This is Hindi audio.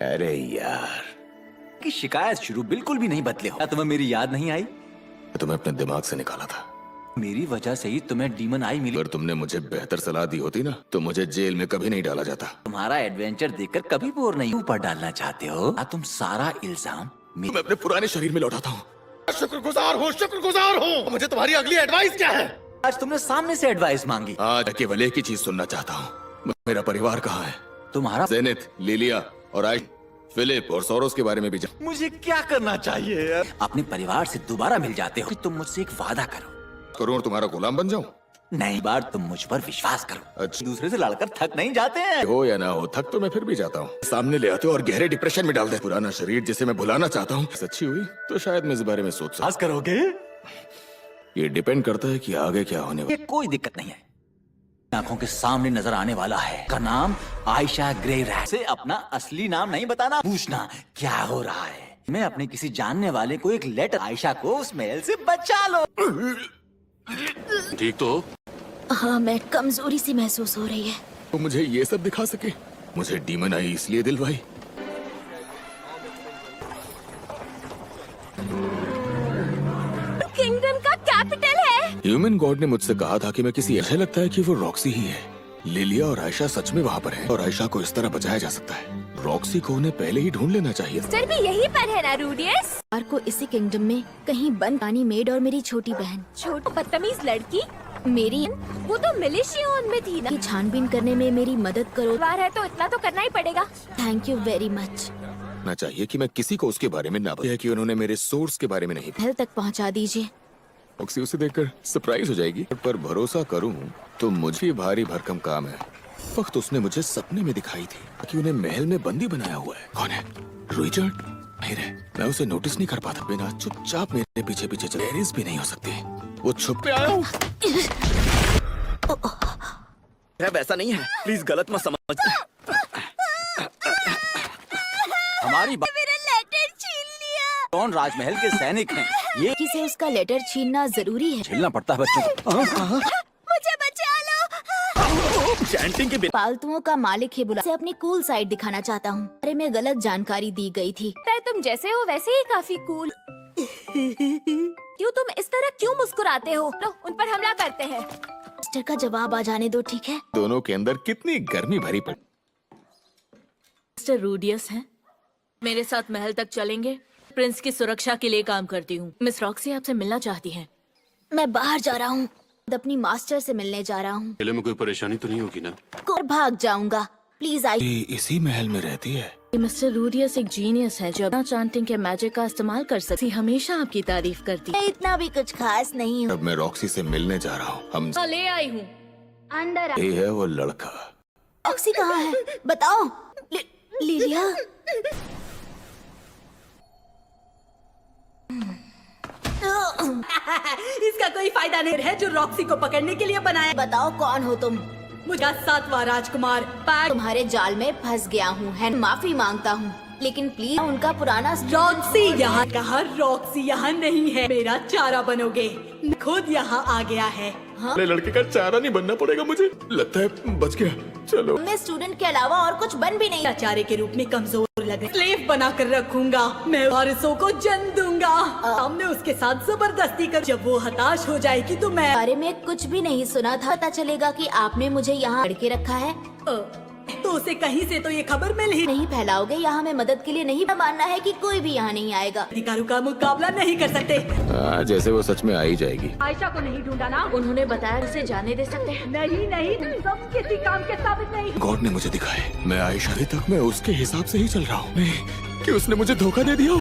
अरे यार, की शिकायत शुरू बिल्कुल भी नहीं बदले हो। क्या तुम्हें मेरी याद नहीं आई? तुम्हें अपने दिमाग से निकाला था। मेरी वजह से ही तुम्हें डीमन आई मिली। अगर तुमने मुझे बेहतर सलाह दी होती ना तो मुझे जेल में कभी नहीं डाला जाता। तुम्हारा एडवेंचर देखकर कभी बोर नहीं ऊपर डालना चाहते हो? क्या तुम सारा इल्जाम मैं अपने पुराने शरीर में लौटाता हूँ। शुक्रगुजार हूँ। मुझे तुम्हारी अगली एडवाइस क्या है? आज तुमने सामने से एडवाइस मांगी। आज केवल एक ही चीज सुनना चाहता हूँ। मेरा परिवार कहाँ है? तुम्हारा जेनिथ, लिलिया और आई, फिलिप और सोरोस के बारे में भी जान। मुझे क्या करना चाहिए यार? अपने परिवार से दोबारा मिल जाते हो कि तुम मुझसे एक वादा करो। करूँ और तुम्हारा गुलाम बन जाऊँ? नहीं, बार तुम मुझ पर विश्वास करो। अच्छा। दूसरे से लड़कर थक नहीं जाते हैं। हो या ना हो, थक तो मैं फिर भी जाता हूँ। सामने ले आते हो और गहरे डिप्रेशन में डाल दे। पुराना शरीर जिसे मैं भुलाना चाहता हूँ सच्ची हुई तो शायद मैं इस बारे में सोच सकता। विश्वास करोगे? ये डिपेंड करता है कि आगे क्या होने वाला। ये कोई दिक्कत नहीं है। आंखों के सामने नजर आने वाला है का नाम आयशा ग्रे रैट। से अपना असली नाम नहीं बताना। पूछना क्या हो रहा है। मैं अपने किसी जानने वाले को एक लेटर। आयशा को उस महल से बचा लो। ठीक तो हाँ, मैं कमजोरी सी महसूस हो रही है। तो मुझे ये सब दिखा सके। मुझे डीमन आई इसलिए दिलवाई। किंगडम का कैपिटल है। ह्यूमन गॉड ने मुझसे कहा था कि मैं किसी ऐसे लगता है कि वो रॉक्सी ही है। लिलिया और आयशा सच में वहाँ पर हैं और आयशा को इस तरह बचाया जा सकता है। रॉक्सी को उन्हें पहले ही ढूंढ लेना चाहिए। सर भी यही पर है ना रूडियस? पार को इसी किंगडम में कहीं बंद रानी मेड और मेरी छोटी बहन। छोटी बदतमीज लड़की मेरी, वो तो मिलिशिया में थी ना। छानबीन करने में मेरी मदद करो। बार है तो इतना तो करना ही पड़ेगा। Thank you very much. ना चाहिए कि मैं किसी को उसके बारे में ना बताया कि उन्होंने मेरे सोर्स के बारे में नहीं। महल तक पहुंचा दीजिए। रॉक्सी उसे देखकर सरप्राइज हो जाएगी। पर भरोसा करूं तो मुझे भारी भरकम काम है। वक्त उसने मुझे सपने में दिखाई थी कि उन्हें महल में बंदी बनाया हुआ है। कौन है? रिचर्ड? नहीं रे, मैं उसे नोटिस नहीं कर पाता। बिना चुपचाप मेरे पीछे पीछे चल। एरिस भी नहीं हो सकती। वो छुप के आया हूँ। वैसा नहीं है, प्लीज गलत मत समझ। हमारी मेरा लेटर छीन लिया। कौन राजमहल के सैनिक हैं? ये किसे उसका लेटर छीनना जरूरी है। झेलना पड़ता है बच्चों को। मुझे बचा लो। चैंटिंग के बिना पालतुओं का मालिक ही बुला से अपनी कूल साइड दिखाना चाहता हूँ। अरे मैं गलत जानकारी दी गई थी। तुम जैसे हो वैसे ही काफी कूल। क्यों तुम इस तरह क्यों मुस्कुराते हो? लो, उन पर हमला करते हैं। मिस्टर का जवाब आ जाने दो, ठीक है? दोनों के अंदर कितनी गर्मी भरी पड़ी। मिस्टर रूडियस हैं? मेरे साथ महल तक चलेंगे? प्रिंस की सुरक्षा के लिए काम करती हूँ। मिस रॉक्सी आपसे मिलना चाहती हैं। मैं बाहर जा रहा हूँ। अपनी मास्टर से मिलने जा रहा हूँ। में कोई परेशानी तो नहीं होगी ना? और भाग जाऊंगा। Please I. इसी महल में रहती है। मिस्टर रूडियस एक जीनियस है जो अपना चांटिंग के मैजिक का इस्तेमाल कर सकती। हमेशा आपकी तारीफ करती। मैं इतना भी कुछ खास नहीं हूँ। अब मैं रॉक्सी से मिलने जा रहा हूँ। हम ले आई हूँ। अंदर ये है वो लड़का। ऑक्सी कहाँ है? बताओ। लिलिया। इसका कोई फायदा नहीं है जो रॉक्सी को पकड़ने के लिए बनाया। बताओ कौन हो तुम? मुझे 7वां राजकुमार पैक। तुम्हारे जाल में फंस गया हूँ। है माफी मांगता हूँ, लेकिन प्लीज उनका पुराना रॉक्सी यहाँ कहा? रॉक्सी यहाँ नहीं है। मेरा चारा बनोगे। खुद यहाँ आ गया है। हाँ? लड़के का चारा नहीं बनना पड़ेगा मुझे। लगता है बच गया। चलो। मैं स्टूडेंट के अलावा और कुछ बन भी नहीं। चारे के रूप में कमजोर लगे। स्लेव बना कर रखूंगा। मैं वारिसों को जन्म दूंगा। हमने उसके साथ जबरदस्ती कर। जब वो हताश हो जाएगी तो मैं बारे में कुछ भी नहीं सुना था। पता चलेगा कि आपने मुझे यहाँ लड़के रखा है। तो उसे कहीं से तो ये खबर मिल ही नहीं फैलाओगे। यहाँ मैं मदद के लिए नहीं। मानना है कि कोई भी यहाँ नहीं आएगा। अधिकारों का मुकाबला नहीं कर सकते। जैसे वो सच में आ ही जाएगी। आयशा को नहीं ढूंढा ना? उन्होंने बताया उसे जाने दे सकते हैं। नहीं, तुम सब किसी काम के साबित नहीं। गॉड ने मुझे दिखाए। मैं आयशा तक मैं उसके हिसाब से ही चल रहा हूँ। कि उसने मुझे धोखा दे दिया।